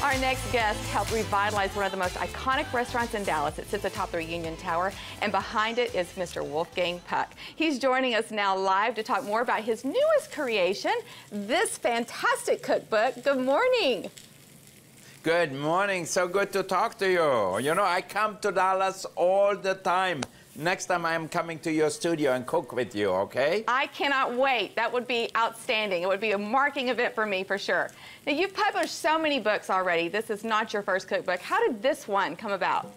Our next guest helped revitalize one of the most iconic restaurants in Dallas. It sits atop the Union Tower, and behind it is Mr. Wolfgang Puck. He's joining us now live to talk more about his newest creation, this fantastic cookbook. Good morning. Good morning. So good to talk to you. You know, I come to Dallas all the time. Next time I'm coming to your studio and cook with you, okay? I cannot wait. That would be outstanding. It would be a marking event for me, for sure. Now, you've published so many books already. This is not your first cookbook. How did this one come about?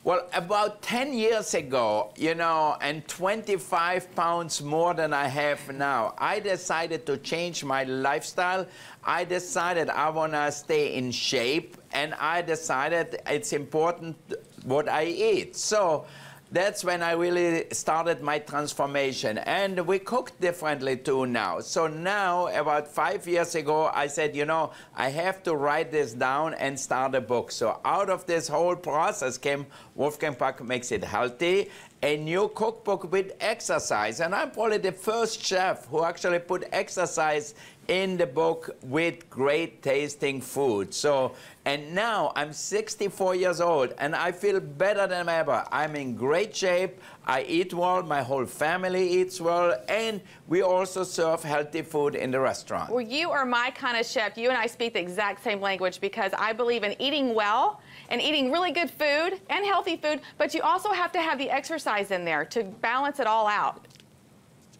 Well, about 10 years ago, you know, and 25 pounds more than I have now, I decided to change my lifestyle. I decided I want to stay in shape, and I decided it's important what I eat. So that's when I really started my transformation. And we cook differently too now. So now, about 5 years ago, I said, you know, I have to write this down and start a book. So out of this whole process came Wolfgang Puck Makes It Healthy, a new cookbook with exercise. And I'm probably the first chef who actually put exercise in the book with great tasting food. So, and now I'm 64 years old and I feel better than ever. I'm in great shape. I eat well, my whole family eats well, and we also serve healthy food in the restaurant. Well, you are my kind of chef. You and I speak the exact same language because I believe in eating well and eating really good food and healthy food, but you also have to have the exercise in there to balance it all out.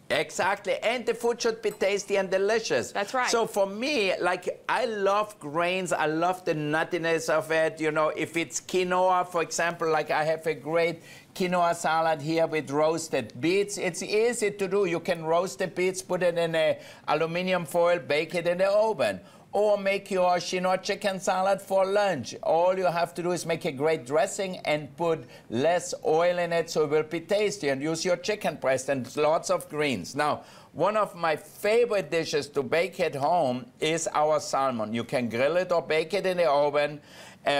Exactly, and the food should be tasty and delicious. That's right. So for me, like, I love grains, I love the nuttiness of it. You know, if it's quinoa, for example, like I have a great quinoa salad here with roasted beets. It's easy to do. You can roast the beets, put it in a aluminum foil, bake it in the oven. Or make your Chinois chicken salad for lunch. All you have to do is make a great dressing and put less oil in it so it will be tasty, and use your chicken breast and lots of greens. Now, one of my favorite dishes to bake at home is our salmon. You can grill it or bake it in the oven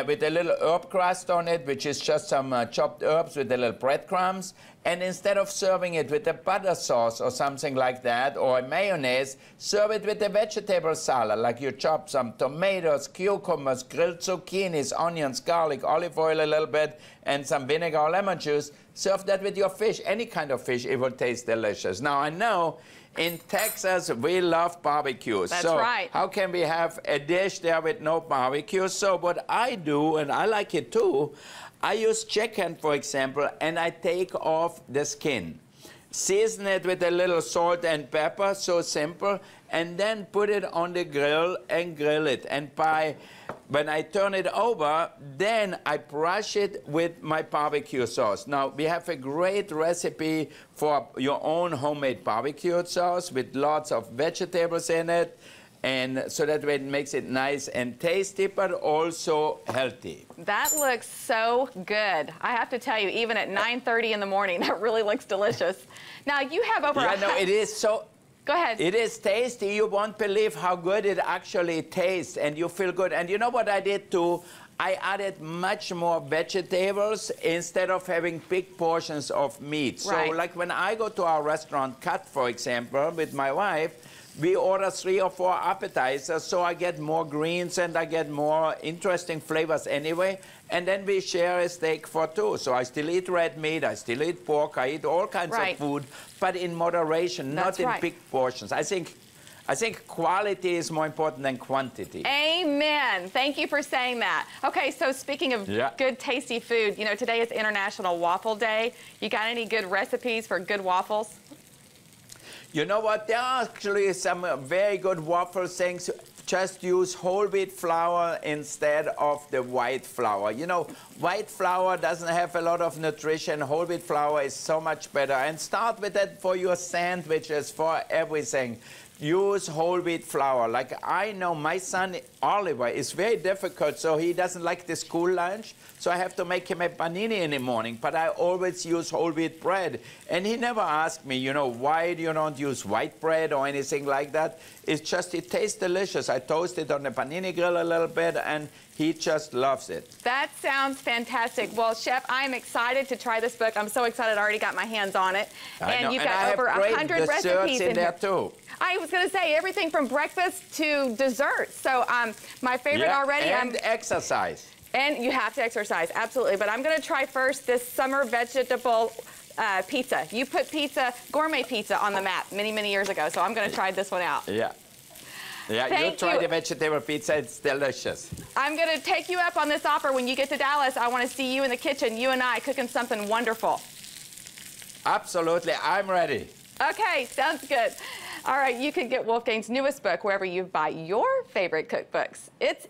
with a little herb crust on it, which is just some chopped herbs with a little breadcrumbs. And instead of serving it with a butter sauce or something like that, or a mayonnaise, serve it with a vegetable salad. Like you chop some tomatoes, cucumbers, grilled zucchinis, onions, garlic, olive oil a little bit, and some vinegar or lemon juice. Serve that with your fish, any kind of fish, it will taste delicious. Now, I know in Texas, we love barbecues. That's so right. How can we have a dish there with no barbecue? So what I do, and I like it too, I use chicken, for example, and I take off the skin. Season it with a little salt and pepper, so simple, and then put it on the grill and grill it. And when I turn it over, then I brush it with my barbecue sauce. Now, we have a great recipe for your own homemade barbecue sauce with lots of vegetables in it, and so that way it makes it nice and tasty, but also healthy. That looks so good. I have to tell you, even at 9:30 in the morning, that really looks delicious. Now, you have over Yeah, no, it is so... Go ahead. It is tasty. You won't believe how good it actually tastes, and you feel good. And you know what I did too? I added much more vegetables instead of having big portions of meat. Right. So like when I go to our restaurant, Cut, for example, with my wife, we order 3 or 4 appetizers, so I get more greens and I get more interesting flavors anyway. And then we share a steak for 2. So I still eat red meat, I still eat pork, I eat all kinds of food, but in moderation, not in big portions. I think quality is more important than quantity. Amen. Thank you for saying that. Okay, so speaking of good, tasty food, you know, today is International Waffle Day. You got any good recipes for good waffles? You know what? There are actually some very good waffle things. Just use whole wheat flour instead of the white flour. You know, white flour doesn't have a lot of nutrition. Whole wheat flour is so much better. And start with that for your sandwiches, for everything. Use whole wheat flour. Like I know my son Oliver is very difficult, so he doesn't like the school lunch. So I have to make him a panini in the morning, but I always use whole wheat bread. And he never asked me, you know, why do you not use white bread or anything like that? It's just, it tastes delicious. I toast it on the panini grill a little bit, and he just loves it. That sounds fantastic. Well, Chef, I'm excited to try this book. I'm so excited I already got my hands on it. And you've got over 100 recipes in there too. I was going to say everything from breakfast to dessert. So my favorite already. And exercise. And you have to exercise, absolutely. But I'm going to try first this summer vegetable pizza. You put gourmet pizza on the map many, many years ago. So I'm going to try this one out. Yeah. Yeah, you try the vegetable pizza. It's delicious. I'm going to take you up on this offer. When you get to Dallas, I want to see you in the kitchen, you and I cooking something wonderful. Absolutely. I'm ready. Okay, sounds good. All right, you can get Wolfgang's newest book wherever you buy your favorite cookbooks. It's